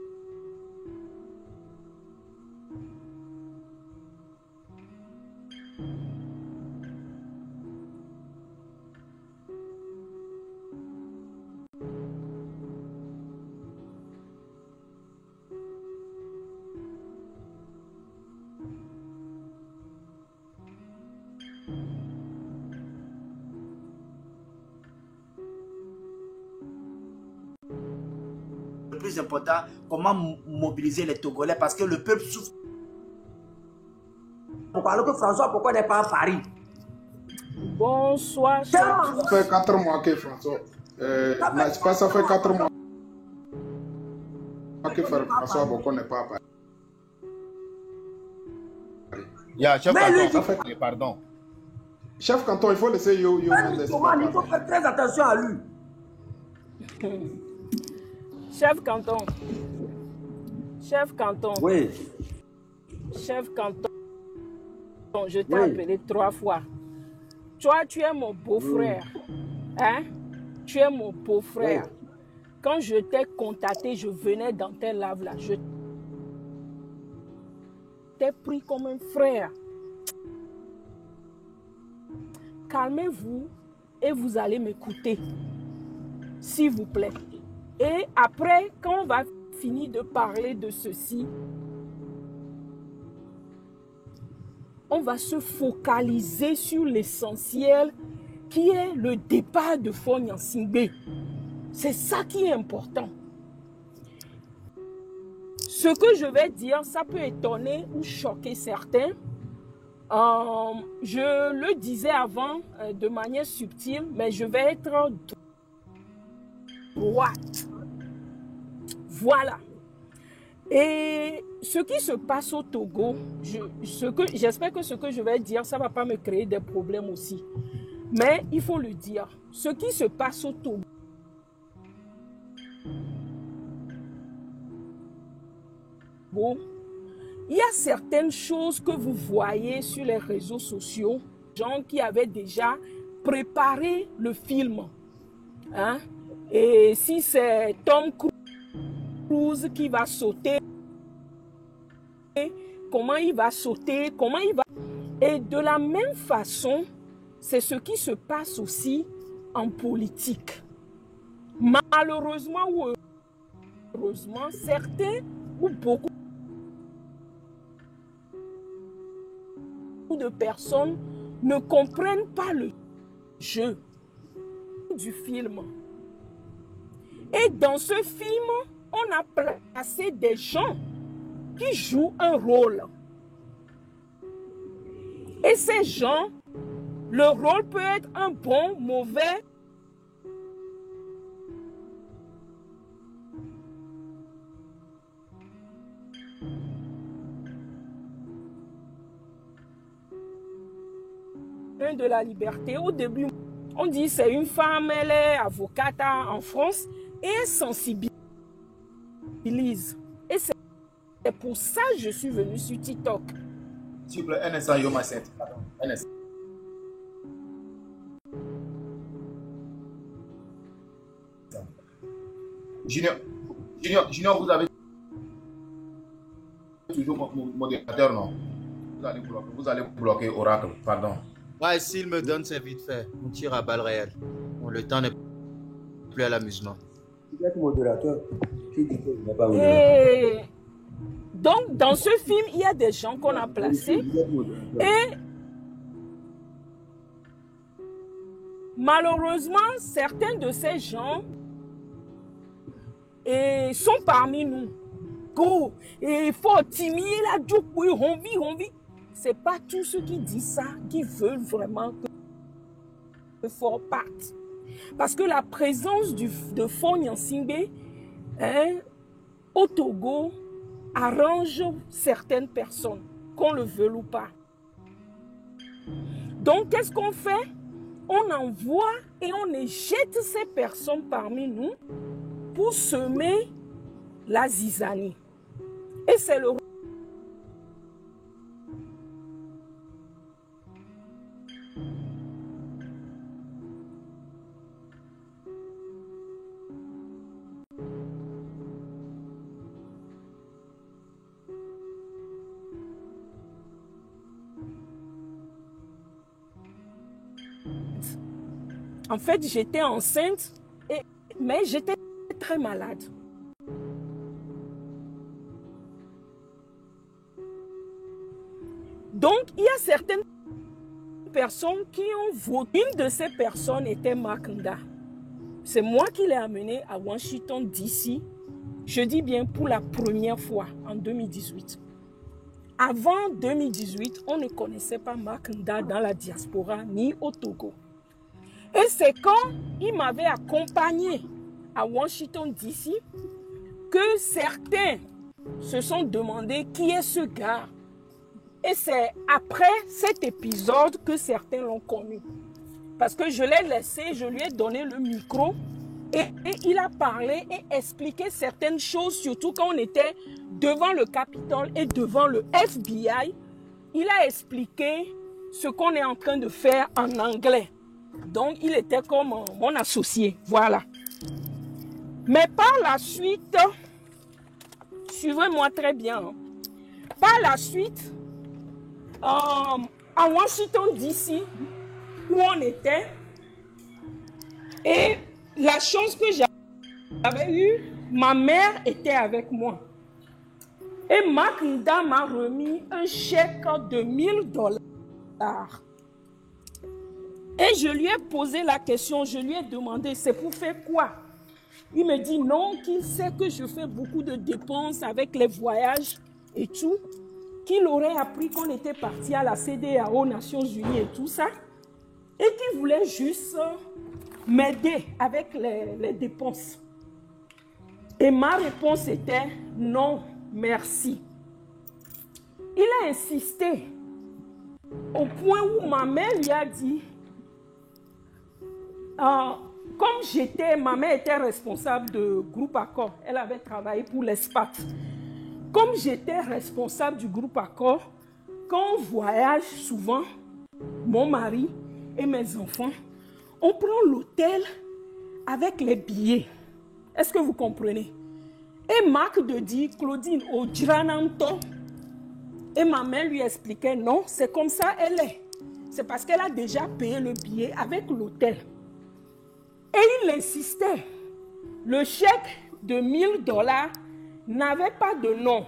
Plus important, comment mobiliser les Togolais parce que le peuple souffre. Pourquoi alors que pourquoi n'est pas à Paris? Bonsoir. Ça fait 4 mois que François. Ça fait 4 mois que François Boko n'est pas à Paris. Chef Canton, pardon. Chef Canton, il faut laisser Yo. Il faut faire très attention à lui. Chef Canton. Oui. Chef Canton. Je t'ai appelé 3 fois. Toi, tu es mon beau-frère. Hein? Tu es mon beau-frère. Oui. Quand je t'ai contacté, je venais dans tes laves là. était pris comme un frère. Calmez-vous et vous allez m'écouter, s'il vous plaît. Et après, quand on va finir de parler de ceci, on va se focaliser sur l'essentiel qui est le départ de Faure Gnassingbé. C'est ça qui est important. Ce que je vais dire, ça peut étonner ou choquer certains. Je le disais avant de manière subtile, mais je vais être droite. Voilà. Et ce qui se passe au Togo, j'espère que ce que je vais dire, ça ne va pas me créer des problèmes aussi. Mais il faut le dire. Ce qui se passe au Togo, il y a certaines choses que vous voyez sur les réseaux sociaux, gens qui avaient déjà préparé le film. Hein? Et si c'est Tom Cruise qui va sauter, comment il va sauter, comment il va... Et de la même façon, c'est ce qui se passe aussi en politique. Malheureusement ou heureusement, certains ou beaucoup de personnes ne comprennent pas le jeu du film. Et dans ce film, on a placé des gens qui jouent un rôle. Et ces gens, leur rôle peut être un bon, mauvais. De la liberté. Au début, on dit c'est une femme, elle est avocate en France et elle sensibilise. Et c'est pour ça que je suis venue sur TikTok. S'il vous plaît, un instant, Yoma 7. Pardon, un instant. Junior, vous avez toujours modérateur, non? Vous allez bloquer Oracle, pardon. Ouais, s'il me donne, c'est vite fait. On tire à balles réelles. Bon, le temps n'est plus à l'amusement. Vous êtes modérateur. Qui dit que vous n'êtes pas modérateur? Donc, dans ce film, il y a des gens qu'on a placés. Et malheureusement, certains de ces gens sont parmi nous. Go, il faut timide la joue, on vit. C'est pas tous ceux qui disent ça qui veulent vraiment que Faure parte. Parce que la présence de Faure Gnassingbé au Togo arrange certaines personnes, qu'on le veuille ou pas. Donc, qu'est-ce qu'on fait? On envoie et on éjecte ces personnes parmi nous pour semer la zizanie. Et c'est le En fait, j'étais enceinte, mais j'étais très malade. Donc, il y a certaines personnes qui ont voté. Une de ces personnes était Makanda. C'est moi qui l'ai amené à Washington, D.C. Je dis bien pour la première fois en 2018. Avant 2018, on ne connaissait pas Makanda dans la diaspora ni au Togo. Et c'est quand il m'avait accompagné à Washington, D.C. que certains se sont demandé qui est ce gars. Et c'est après cet épisode que certains l'ont connu. Parce que je l'ai laissé, je lui ai donné le micro et il a parlé et expliqué certaines choses, surtout quand on était devant le Capitole et devant le FBI. Il a expliqué ce qu'on est en train de faire en anglais. Donc, il était comme mon associé. Voilà. Mais par la suite, suivez-moi très bien. Par la suite, à Washington DC, où on était, et la chance que j'avais eue, ma mère était avec moi. Et Mac Nda m'a remis un chèque de $1000. Et je lui ai posé la question, je lui ai demandé, c'est pour faire quoi? Il me dit non, qu'il sait que je fais beaucoup de dépenses avec les voyages et tout, qu'il aurait appris qu'on était parti à la CEDEAO aux Nations Unies et tout ça, et qu'il voulait juste m'aider avec les dépenses. Et ma réponse était non, merci. Il a insisté au point où ma mère lui a dit, comme ma mère était responsable de groupe Accor, elle avait travaillé pour l'ESPAT. Comme j'étais responsable du groupe Accor, quand on voyage souvent, mon mari et mes enfants, on prend l'hôtel avec les billets. Est-ce que vous comprenez? Et Marc de dit, Claudine, au Drananto. Et ma mère lui expliquait, non, c'est comme ça elle est. C'est parce qu'elle a déjà payé le billet avec l'hôtel. Et il insistait. Le chèque de $1000 n'avait pas de nom.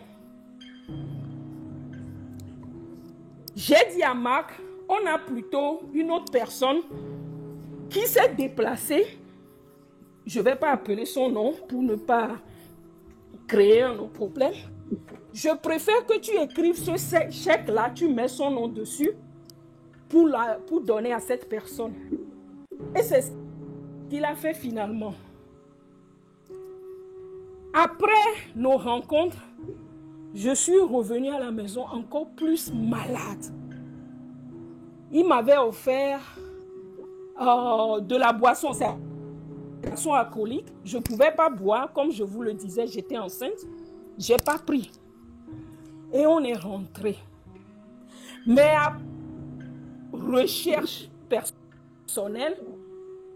J'ai dit à Marc, on a plutôt une autre personne qui s'est déplacée. Je ne vais pas appeler son nom pour ne pas créer un autre problème. Je préfère que tu écrives ce chèque-là, tu mets son nom dessus pour donner à cette personne. Et c'est ce qu'il a fait finalement. Après nos rencontres, je suis revenue à la maison encore plus malade. Il m'avait offert de la boisson, c'est une boisson alcoolique. Je ne pouvais pas boire, comme je vous le disais, j'étais enceinte. Je n'ai pas pris. Et on est rentré. Mais à recherche personnelle,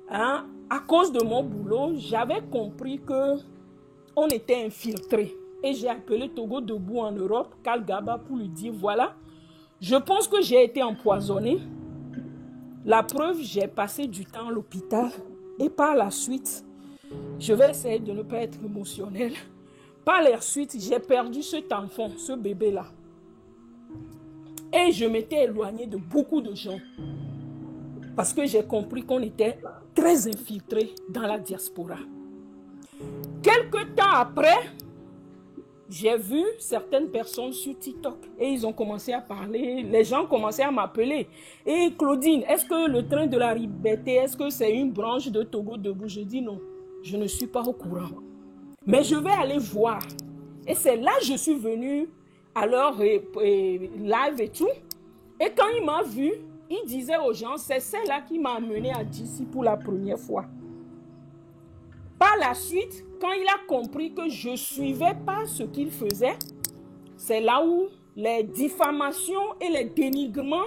à cause de mon boulot, j'avais compris qu'on était infiltré. Et j'ai appelé Togo Debout en Europe, Karl Gaba, pour lui dire, voilà, je pense que j'ai été empoisonné. La preuve, j'ai passé du temps à l'hôpital. Et par la suite, je vais essayer de ne pas être émotionnelle. Par la suite, j'ai perdu cet enfant, ce bébé-là. Et je m'étais éloignée de beaucoup de gens. Parce que j'ai compris qu'on était très infiltrés dans la diaspora. Quelque temps après, j'ai vu certaines personnes sur TikTok et ils ont commencé à parler. Les gens commençaient à m'appeler. Et Claudine, est-ce que le train de la liberté, est-ce que c'est une branche de Togo Debout? Je dis non, je ne suis pas au courant. Mais je vais aller voir. Et c'est là que je suis venue à leur live et tout. Et quand il m'a vu, il disait aux gens, c'est celle-là qui m'a amené à DC pour la première fois. Par la suite, quand il a compris que je ne suivais pas ce qu'il faisait, c'est là où les diffamations et les dénigrements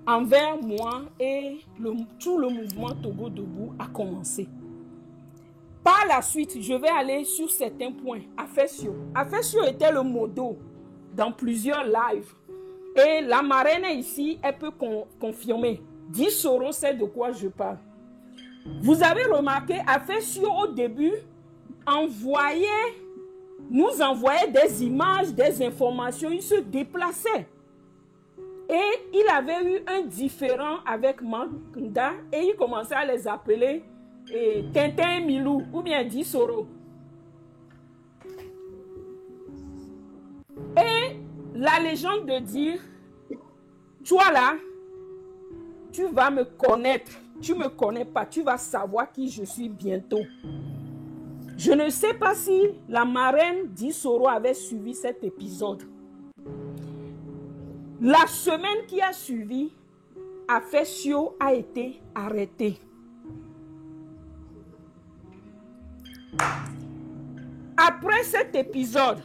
envers moi et tout le mouvement Togo Debout a commencé. Par la suite, je vais aller sur certains points. Afesio. Afesio était le modo dans plusieurs lives. Et la marraine ici, elle peut confirmer. 10 Soro sait de quoi je parle. Vous avez remarqué, Afesio au début nous envoyait des images, des informations, il se déplaçait. Et il avait eu un différend avec Makunda et il commençait à les appeler Tintin Milou ou bien 10 Soro. Et la légende de dire, toi là, tu vas me connaître. Tu ne me connais pas, tu vas savoir qui je suis bientôt. Je ne sais pas si la marraine d'Isoro avait suivi cet épisode. La semaine qui a suivi, Afesio a été arrêté. Après cet épisode,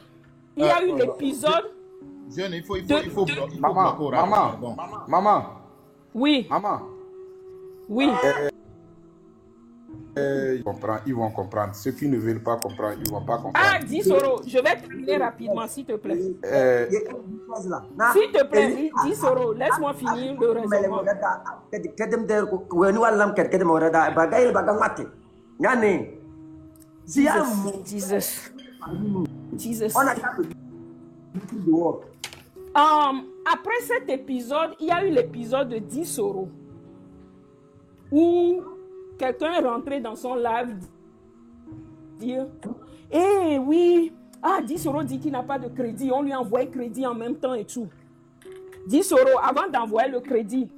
il y a eu l'épisode... Jeune, il faut Maman. Oui. Maman. Oui. Ils vont comprendre. Ceux qui ne veulent pas comprendre, ils ne vont pas comprendre. Ah, dis Soro, je vais terminer rapidement, s'il te plaît. S'il te plaît, dis Soro, laisse-moi finir le raisonnement. Jesus. Après cet épisode, il y a eu l'épisode de 10 euros où quelqu'un est rentré dans son live dire eh oui, 10 euros dit qu'il n'a pas de crédit, on lui a envoyé crédit en même temps et tout. 10 euros, avant d'envoyer le crédit,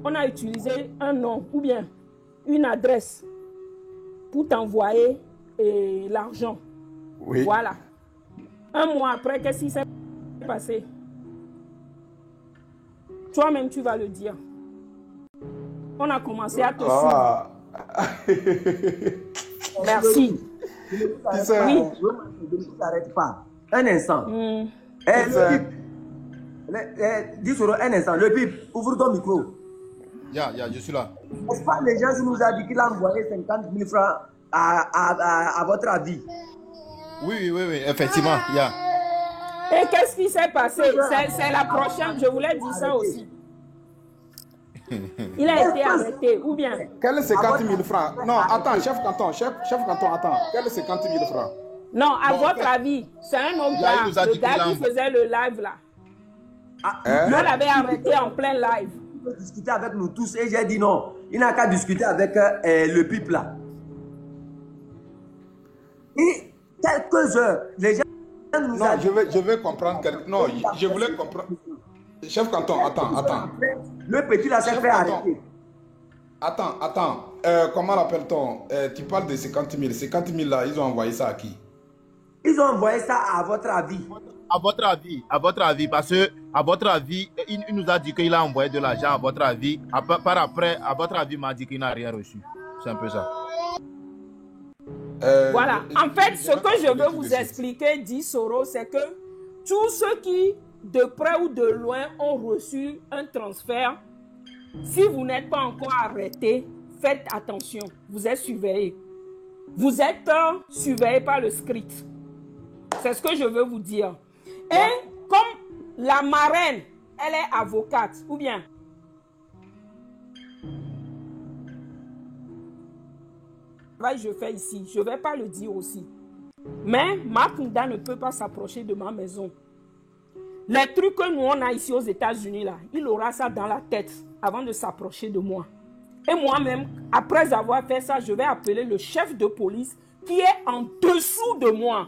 on a utilisé un nom ou bien une adresse pour t'envoyer l'argent. Oui. Voilà. Un mois après, qu'est-ce qui s'est passé? Toi-même, tu vas le dire. On a commencé à te suivre. Merci. Oui. Ne s'arrête pas. Un instant. Dis sur un instant. Le bip, ouvre ton micro. Je suis là. N'est-ce pas les gens qui nous a dit qu'il a envoyé 50 000 francs à votre avis? Oui, effectivement, Et qu'est-ce qui s'est passé? C'est la prochaine, je voulais dire ça aussi. Il a été arrêté, ou bien? Quel est 50 000 francs? Non, attends, chef canton, attends. Quel est 50 000 francs? Non, à votre avis, c'est un autre gars, le gars qui faisait le live là. On l'avait arrêté en plein live. Il peut discuter avec nous tous et j'ai dit non, il n'a qu'à discuter avec le pipe là. Et quelques heures, les gens nous non, je vais comprendre. Non, je voulais comprendre. Chef canton, attends. Le petit là s'est fait arrêter. Attends. Comment l'appelle-t-on? Tu parles de 50 000. 50 000 là, ils ont envoyé ça à qui? Ils ont envoyé ça à votre avis. À votre avis, parce que à votre avis, il nous a dit qu'il a envoyé de l'argent à votre avis. Par après, à votre avis, il m'a dit qu'il n'a rien reçu. C'est un peu ça. Voilà. En fait, ce que je veux vous expliquer, dit Soro, c'est que tous ceux qui, de près ou de loin, ont reçu un transfert, si vous n'êtes pas encore arrêté, faites attention. Vous êtes surveillés. Vous êtes surveillés par le script. C'est ce que je veux vous dire. Et comme la marraine, elle est avocate, ou bien je fais ici, je ne vais pas le dire aussi. Mais Macounda ne peut pas s'approcher de ma maison. Les trucs que nous on a ici aux États-Unis là, il aura ça dans la tête avant de s'approcher de moi. Et moi-même, après avoir fait ça, je vais appeler le chef de police qui est en dessous de moi.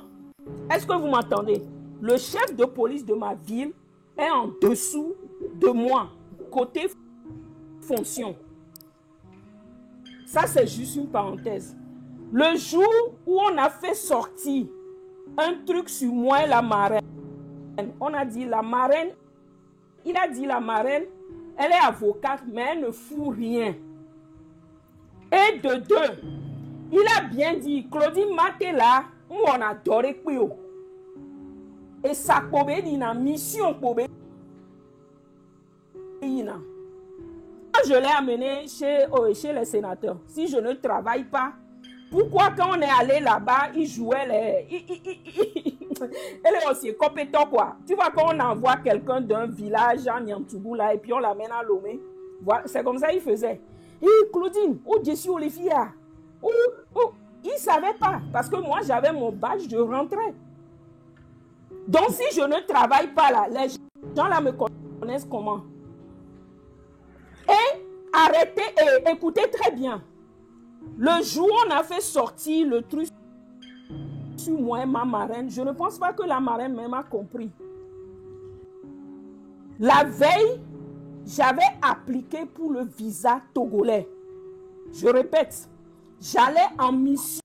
Est-ce que vous m'entendez? Le chef de police de ma ville est en dessous de moi, côté fonction. Ça, c'est juste une parenthèse. Le jour où on a fait sortir un truc sur moi et la marraine, on a dit la marraine, il a dit la marraine, elle est avocate, mais elle ne fout rien. Et de deux, il a bien dit, Claudine Matela, on a adoré Pio. Et ça peut être une mission pour je l'ai amené chez les sénateurs. Si je ne travaille pas, pourquoi quand on est allé là-bas, ils jouaient elle est aussi compétente quoi. Tu vois quand on envoie quelqu'un d'un village en Niantoubou là et puis on l'amène à Lomé. Voilà, c'est comme ça qu'il faisait. Et Claudine, je suis Olivia. Il ne savait pas parce que moi j'avais mon badge de rentrée. Donc si je ne travaille pas là, les gens là me connaissent comment? Et arrêtez et écoutez très bien. Le jour où on a fait sortir le truc sur moi et ma marraine, je ne pense pas que la marraine même a compris. La veille, j'avais appliqué pour le visa togolais. Je répète, j'allais en mission